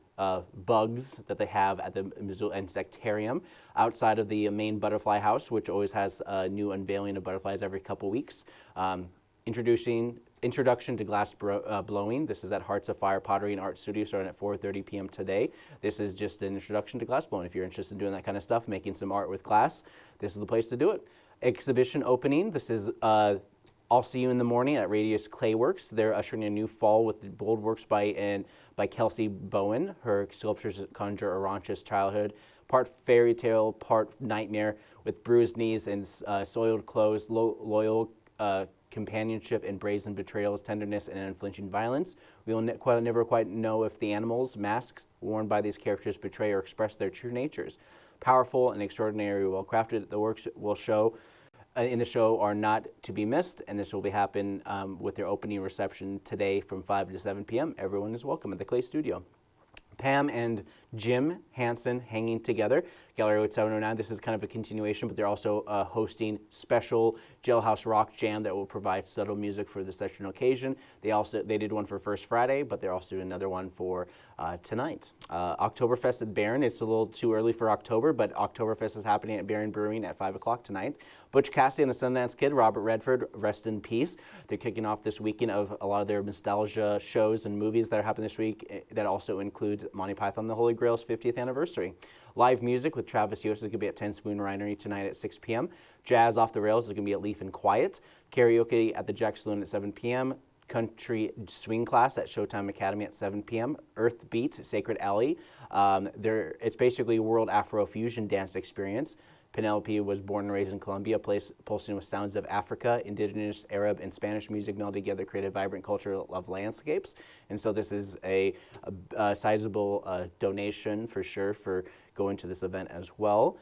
A: bugs that they have at the Missoula Insectarium outside of the main butterfly house, which always has a new unveiling of butterflies every couple weeks. Introduction to glass blowing. This is at Hearts of Fire Pottery and Art Studio starting at 4:30 p.m. today. This is just an introduction to glass blowing. If you're interested in doing that kind of stuff, making some art with glass, this is the place to do it. Exhibition opening. This is I'll See You in the Morning at Radius Clayworks. They're ushering a new fall with the bold works by Kelsey Bowen. Her sculptures conjure Arancha's childhood, part fairy tale, part nightmare, with bruised knees and soiled clothes, loyal companionship and brazen betrayals, tenderness and unflinching violence. We will never quite know if the animals, masks worn by these characters betray or express their true natures. Powerful and extraordinary, well crafted, the works will show in the show are not to be missed, and this will be happen with their opening reception today from 5 to 7 p.m. Everyone is welcome at the Clay Studio. Pam and Jim Hansen Hanging Together, Gallery Road 709. This is kind of a continuation, but they're also hosting special Jailhouse Rock Jam that will provide subtle music for the session occasion. They did one for First Friday, but they're also doing another one for tonight. Oktoberfest at Barron. It's a little too early for October, but Oktoberfest is happening at Barron Brewing at 5 o'clock tonight. Butch Cassidy and the Sundance Kid, Robert Redford, rest in peace. They're kicking off this weekend of a lot of their nostalgia shows and movies that are happening this week. That also includes Monty Python the Holy Grail's 50th anniversary. Live music with Travis Yost is going to be at 10 Spoon Winery tonight at 6 p.m. Jazz Off the Rails is going to be at Leaf and Quiet. Karaoke at the Jack Saloon at 7 p.m. Country Swing Class at Showtime Academy at 7 p.m. Earth Beat, Sacred Alley. It's basically a world Afro-fusion dance experience. Penelope was born and raised in Colombia, pulsing with sounds of Africa, indigenous, Arab, and Spanish music melded together, create a vibrant culture of landscapes. And so this is a sizable donation for sure for going to this event as well.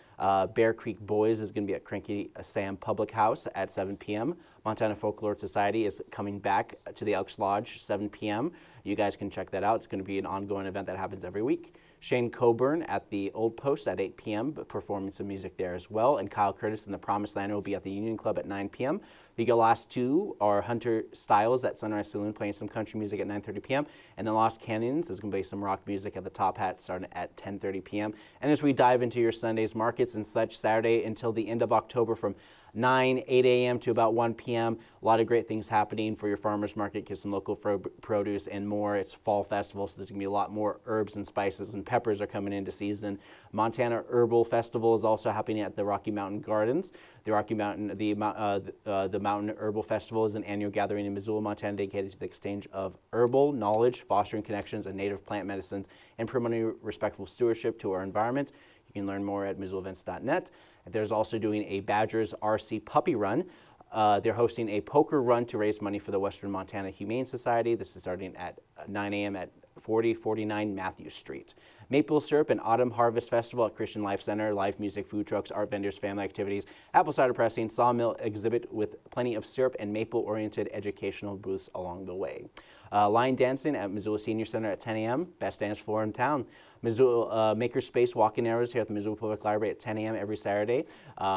A: Bear Creek Boys is going to be at Cranky Sam Public House at 7 p.m. Montana Folklore Society is coming back to the Elks Lodge, 7 p.m. You guys can check that out. It's going to be an ongoing event that happens every week. Shane Coburn at the Old Post at 8 p.m., performing some music there as well. And Kyle Curtis and the Promised Land will be at the Union Club at 9 p.m. The last two are Hunter Styles at Sunrise Saloon playing some country music at 9:30 p.m. And the Lost Canyons is going to be some rock music at the Top Hat starting at 10:30 p.m. And as we dive into your Sunday's markets and such, Saturday until the end of October from 8 a.m. to about 1 p.m. A lot of great things happening for your farmers market. Get some local produce and more. It's fall festival, so there's going to be a lot more herbs and spices and peppers are coming into season. Montana Herbal Festival is also happening at the Rocky Mountain Gardens. The Mountain Herbal Festival is an annual gathering in Missoula, Montana, dedicated to the exchange of herbal knowledge, fostering connections and native plant medicines, and promoting respectful stewardship to our environment. You can learn more at MissoulaEvents.net. There's also doing a Badgers RC Puppy Run. They're hosting a poker run to raise money for the Western Montana Humane Society. This is starting at 9 a.m. at 4049 Matthews Street. Maple Syrup and Autumn Harvest Festival at Christian Life Center. Live music, food trucks, art vendors, family activities, apple cider pressing, sawmill exhibit with plenty of syrup and maple-oriented educational booths along the way. Line dancing at Missoula Senior Center at 10 a.m. Best dance floor in town. Missoula Makerspace walking hours here at the Missoula Public Library at 10 a.m. every Saturday.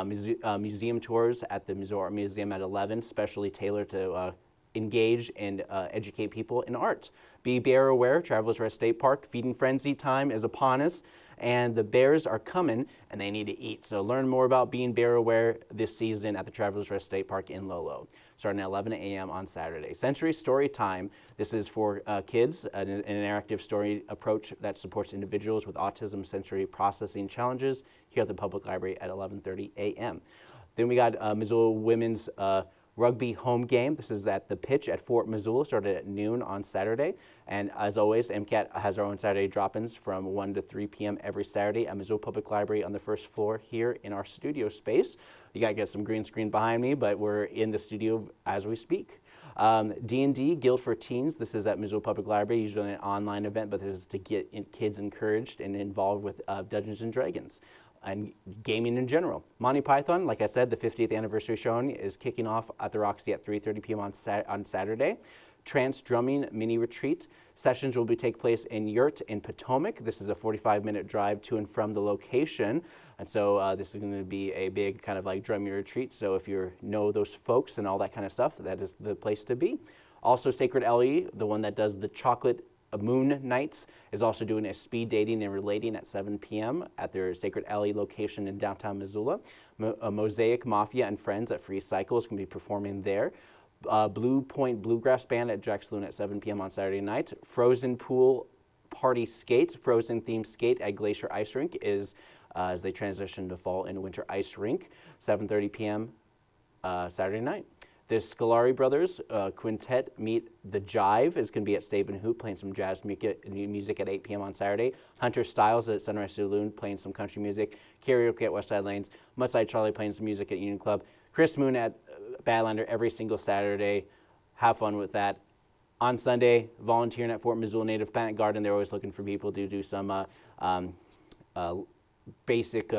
A: Museum tours at the Missoula Art Museum at 11, specially tailored to engage and educate people in art. Be bear aware, Travelers Rest State Park, feeding frenzy time is upon us, and the bears are coming and they need to eat. So learn more about being bear aware this season at the Travelers Rest State Park in Lolo, starting at 11 a.m. on Saturday. Sensory Story Time. This is for kids, an interactive story approach that supports individuals with autism sensory processing challenges here at the Public Library at 11:30 a.m. Then we got Missoula Women's Rugby home game. This is at the Pitch at Fort Missoula, started at noon on Saturday. And as always, MCAT has our own Saturday drop-ins from 1 to 3 p.m. every Saturday at Missoula Public Library on the first floor here in our studio space. You gotta get some green screen behind me, but we're in the studio as we speak. D&D, Guild for Teens. This is at Missoula Public Library, usually an online event, but this is to get kids encouraged and involved with Dungeons and Dragons and gaming in general. Monty Python, like I said, the 50th anniversary showing is kicking off at the Roxy at 3:30 p.m. on Saturday. Trance Drumming Mini Retreat. Sessions will take place in Yurt in Potomac. This is a 45-minute drive to and from the location. And so this is going to be a big kind of like drumming retreat. So if you know those folks and all that kind of stuff, that is the place to be. Also Sacred Alley, the one that does the chocolate Moon Nights, is also doing a speed dating and relating at 7 p.m. at their Sacred Alley location in downtown Missoula. Mosaic Mafia and Friends at Free Cycle is going to be performing there. Blue Point Bluegrass Band at Jack Saloon at 7 p.m. on Saturday night. Frozen Pool Party Skate, Frozen themed skate at Glacier Ice Rink is as they transition to fall and winter ice rink, 7:30 p.m. Saturday night. The Scolari Brothers Quintet Meet the Jive is going to be at Stave and Hoop playing some jazz music at 8 p.m. on Saturday. Hunter Styles at Sunrise Saloon playing some country music. Karaoke at Westside Lanes. Mudside Charlie playing some music at Union Club. Chris Moon at Badlander every single Saturday. Have fun with that. On Sunday, volunteering at Fort Missoula Native Plant Garden. They're always looking for people to do some basic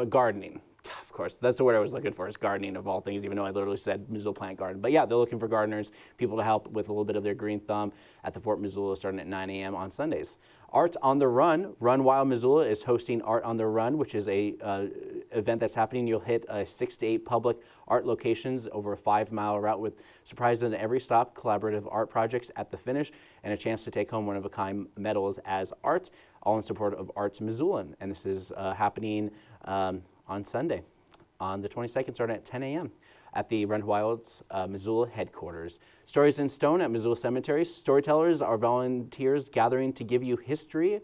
A: gardening. of course. That's the word I was looking for, is gardening of all things, even though I literally said Missoula Plant Garden. But yeah, they're looking for gardeners, people to help with a little bit of their green thumb at the Fort Missoula, starting at 9 a.m. on Sundays. Art on the Run. Run Wild Missoula is hosting Art on the Run, which is a event that's happening. You'll hit 6 to 8 public art locations over a 5-mile route with surprises at every stop, collaborative art projects at the finish, and a chance to take home one-of-a-kind medals as art, all in support of Arts Missoula. And this is happening on Sunday, on the 22nd, starting at 10 a.m. at the Run Wild's Missoula headquarters. Stories in Stone at Missoula Cemetery. Storytellers are volunteers gathering to give you history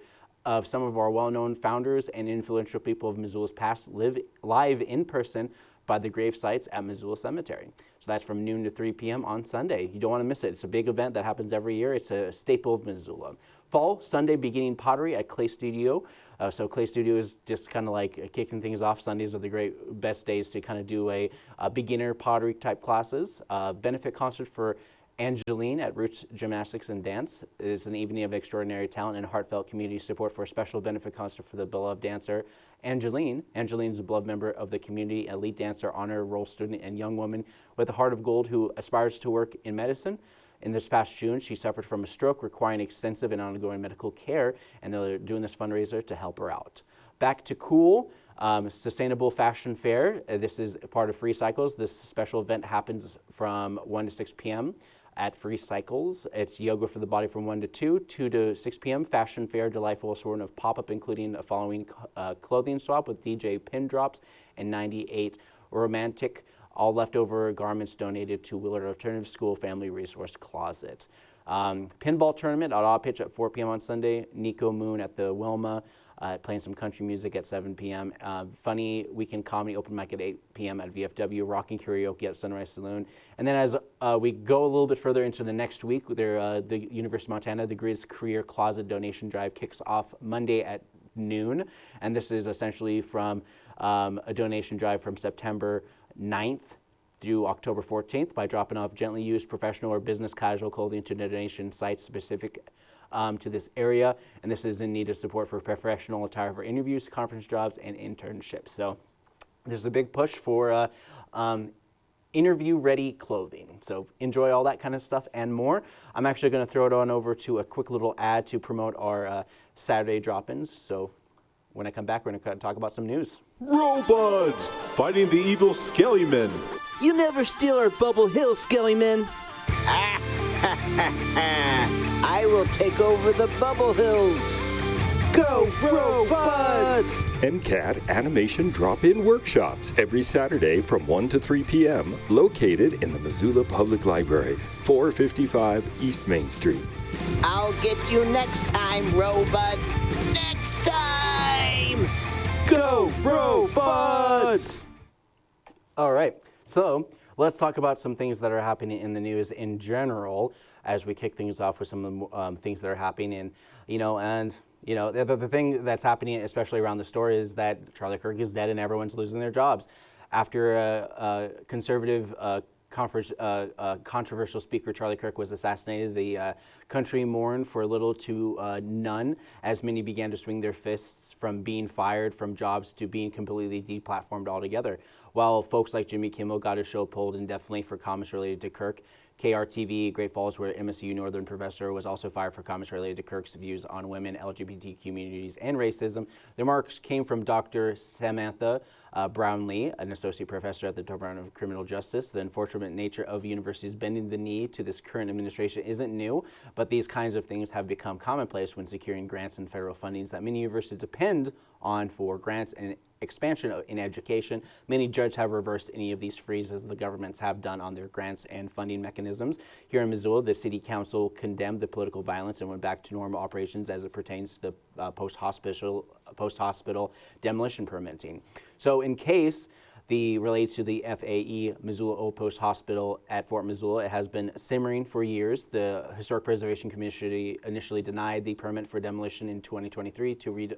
A: of some of our well-known founders and influential people of Missoula's past live in person by the grave sites at Missoula Cemetery. So that's from noon to 3 p.m. on Sunday. You don't want to miss it. It's a big event that happens every year. It's a staple of Missoula. Fall, Sunday beginning pottery at Clay Studio. So Clay Studio is just kind of like kicking things off. Sundays are the best days to kind of do a beginner pottery type classes. Benefit concert for Angeline at Roots Gymnastics and Dance. It's an evening of extraordinary talent and heartfelt community support for a special benefit concert for the beloved dancer Angeline. Angeline is a beloved member of the community, elite dancer, honor roll student, and young woman with a heart of gold who aspires to work in medicine. In this past June, she suffered from a stroke requiring extensive and ongoing medical care, and they're doing this fundraiser to help her out. Back to Cool, Sustainable Fashion Fair. This is part of Free Cycles. This special event happens from 1 to 6 p.m. at Free Cycles. It's yoga for the body from 1 to 2, 2 to 6 p.m. Fashion Fair, delightful assortment of pop-up, including a following clothing swap with DJ Pin Drops and 98 Romantic, all leftover garments donated to Willard Alternative School Family Resource Closet. Pinball tournament at Odd Pitch at 4 p.m. on Sunday. Nico Moon at the Wilma, playing some country music at 7 p.m. Funny weekend comedy open mic at 8 p.m. at VFW. Rocking karaoke at Sunrise Saloon. And then as we go a little bit further into the next week, the University of Montana, the Grizz Career Closet donation drive kicks off Monday at noon. And this is essentially from a donation drive from September 9th through October 14th by dropping off gently used professional or business casual clothing to donation sites specific to this area. And this is in need of support for professional attire for interviews, conference jobs, and internships. So there's a big push for interview-ready clothing. So enjoy all that kind of stuff and more. I'm actually going to throw it on over to a quick little ad to promote our Saturday drop-ins. So when I come back, we're going to talk about some news.
P: Robots fighting the evil Skellymen.
Q: You never steal our Bubble Hill, Skellymen. I will take over the Bubble Hills. Go, robots!
P: NCAT Animation Drop-In Workshops every Saturday from 1 to 3 p.m. located in the Missoula Public Library, 455 East Main Street.
Q: I'll get you next time, robots. Next time!
P: Go, robots!
A: All right, so let's talk about some things that are happening in the news in general as we kick things off with some of the things that are happening. The thing that's happening, especially around the story, is that Charlie Kirk is dead and everyone's losing their jobs. After a conservative controversial speaker, Charlie Kirk, was assassinated, the country mourned for little to none, as many began to swing their fists from being fired from jobs to being completely deplatformed altogether. While folks like Jimmy Kimmel got his show pulled indefinitely for comments related to Kirk, KRTV Great Falls, where MSU Northern professor was also fired for comments related to Kirk's views on women, LGBT communities, and racism. The remarks came from Dr. Samantha Brownlee, an associate professor at the Department of Criminal Justice. The unfortunate nature of universities bending the knee to this current administration isn't new, but these kinds of things have become commonplace when securing grants and federal fundings that many universities depend on for grants and expansion in education. Many judges have reversed any of these frees, as the governments have done on their grants and funding mechanisms. Here in Missoula, the city council condemned the political violence and went back to normal operations as it pertains to the post-hospital demolition permitting. So in case related to the FAE Missoula Old Post Hospital at Fort Missoula, it has been simmering for years. The Historic Preservation Commission initially denied the permit for demolition in 2023 to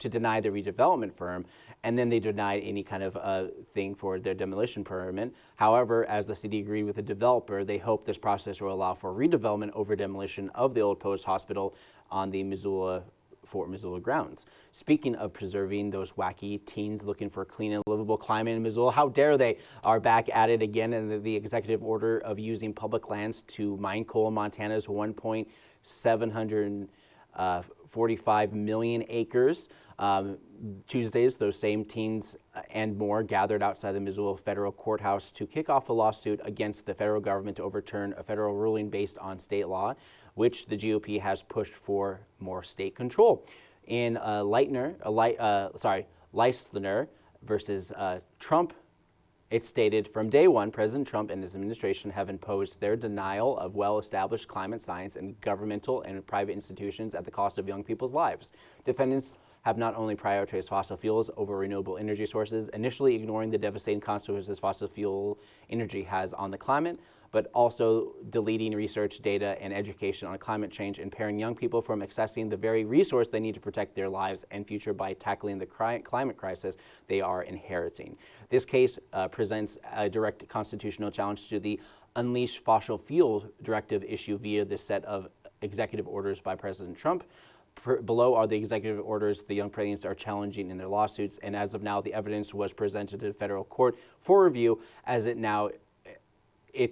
A: deny the redevelopment firm, and then they denied any kind of thing for their demolition permit. However, as the city agreed with the developer, they hope this process will allow for redevelopment over demolition of the Old Post Hospital on the Missoula Fort Missoula grounds. Speaking of preserving those wacky teens looking for a clean and livable climate in Missoula, how dare they are back at it again, and the executive order of using public lands to mine coal in Montana's 1.745 million acres. Tuesdays, those same teens and more gathered outside the Missoula Federal Courthouse to kick off a lawsuit against the federal government to overturn a federal ruling based on state law, which the GOP has pushed for more state control. In Leisner versus Trump, it stated, from day one, President Trump and his administration have imposed their denial of well-established climate science and governmental and private institutions at the cost of young people's lives. Defendants have not only prioritized fossil fuels over renewable energy sources, initially ignoring the devastating consequences fossil fuel energy has on the climate, but also deleting research, data, and education on climate change, impairing young people from accessing the very resource they need to protect their lives and future by tackling the climate crisis they are inheriting. This case presents a direct constitutional challenge to the Unleash Fossil Fuel Directive issue via the set of executive orders by President Trump. Below are the executive orders the young presidents are challenging in their lawsuits, and as of now, the evidence was presented to the federal court for review. As it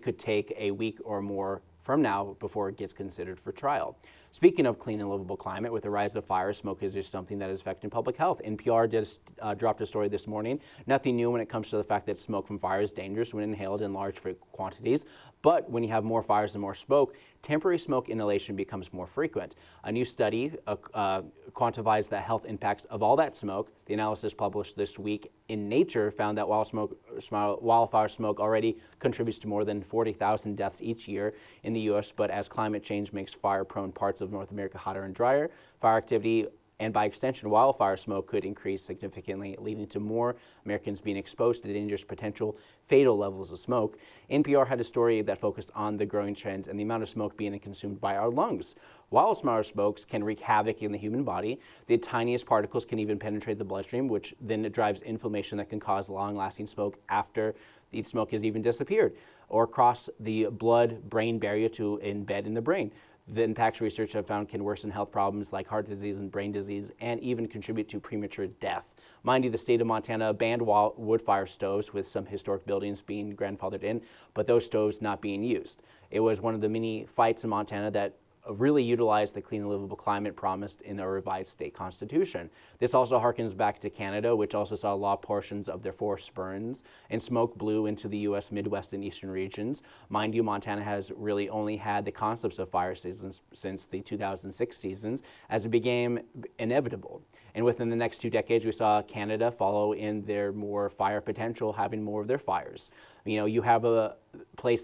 A: could take a week or more from now before it gets considered for trial. Speaking of clean and livable climate, with the rise of fire, smoke is just something that is affecting public health. NPR just dropped a story this morning. Nothing new when it comes to the fact that smoke from fire is dangerous when inhaled in large quantities. But when you have more fires and more smoke, temporary smoke inhalation becomes more frequent. A new study quantifies the health impacts of all that smoke. The analysis published this week in Nature found that wildfire smoke already contributes to more than 40,000 deaths each year in the U.S., but as climate change makes fire-prone parts of North America hotter and drier, fire activity and by extension, wildfire smoke could increase significantly, leading to more Americans being exposed to dangerous, potential fatal levels of smoke. NPR had a story that focused on the growing trends and the amount of smoke being consumed by our lungs. Wildfire smokes can wreak havoc in the human body. The tiniest particles can even penetrate the bloodstream, which then drives inflammation that can cause long-lasting smoke after the smoke has even disappeared, or cross the blood-brain barrier to embed in the brain. The impacts research have found can worsen health problems like heart disease and brain disease, and even contribute to premature death. Mind you, the state of Montana banned wood fire stoves, with some historic buildings being grandfathered in, but those stoves not being used. It was one of the many fights in Montana that really utilized the clean and livable climate promised in the revised state constitution. This also harkens back to Canada, which also saw log portions of their forest burns, and smoke blew into the U.S. Midwest and Eastern regions. Mind you, Montana has really only had the concepts of fire seasons since the 2006 seasons, as it became inevitable. And within the next 2 decades, we saw Canada follow in their more fire potential, having more of their fires. You know, you have a place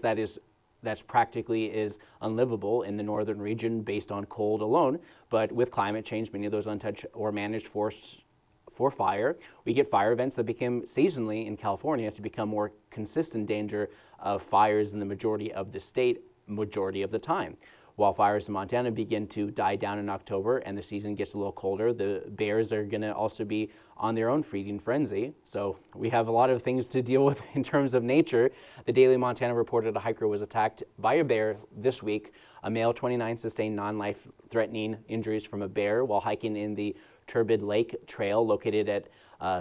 A: that's practically is unlivable in the northern region based on cold alone, but with climate change, many of those untouched or managed forests for fire, we get fire events that became seasonally in California to become more consistent danger of fires in the majority of the state, majority of the time. While fires in Montana begin to die down in October and the season gets a little colder, the bears are going to also be on their own feeding frenzy. So we have a lot of things to deal with in terms of nature. The Daily Montana reported a hiker was attacked by a bear this week. A male 29 sustained non-life-threatening injuries from a bear while hiking in the Turbid Lake Trail located at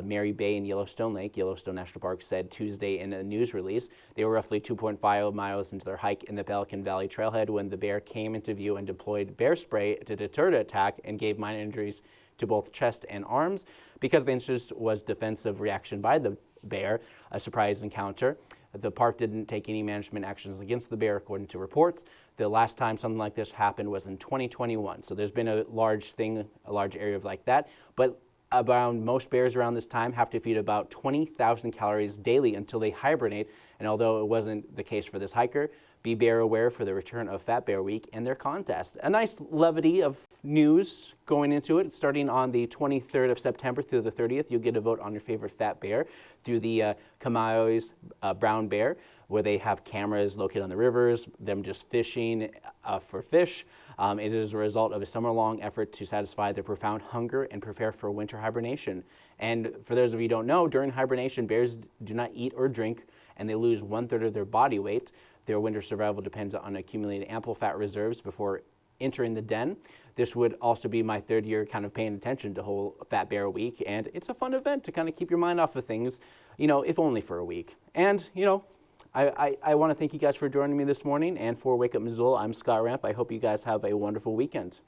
A: Mary Bay and Yellowstone Lake. Yellowstone National Park said Tuesday in a news release. They were roughly 2.5 miles into their hike in the Pelican Valley trailhead when the bear came into view and deployed bear spray to deter the attack and gave minor injuries to both chest and arms. Because the incident was defensive reaction by the bear, a surprise encounter. The park didn't take any management actions against the bear, according to reports. The last time something like this happened was in 2021. So there's been a large area like that. But around most bears around this time have to feed about 20,000 calories daily until they hibernate. And although it wasn't the case for this hiker, be bear aware for the return of Fat Bear Week and their contest. A nice levity of news going into it. Starting on the 23rd of September through the 30th, you'll get a vote on your favorite fat bear through the Kamaoi's Brown Bear, where they have cameras located on the rivers, them just fishing for fish. It is a result of a summer-long effort to satisfy their profound hunger and prepare for winter hibernation. And for those of you who don't know, during hibernation, bears do not eat or drink, and they lose 1/3 of their body weight. Their winter survival depends on accumulating ample fat reserves before entering the den. This would also be my third year kind of paying attention to whole Fat Bear Week, and it's a fun event to kind of keep your mind off of things, you know, if only for a week. And, you know, I want to thank you guys for joining me this morning, and for Wake Up Missoula, I'm Scott Ramp. I hope you guys have a wonderful weekend.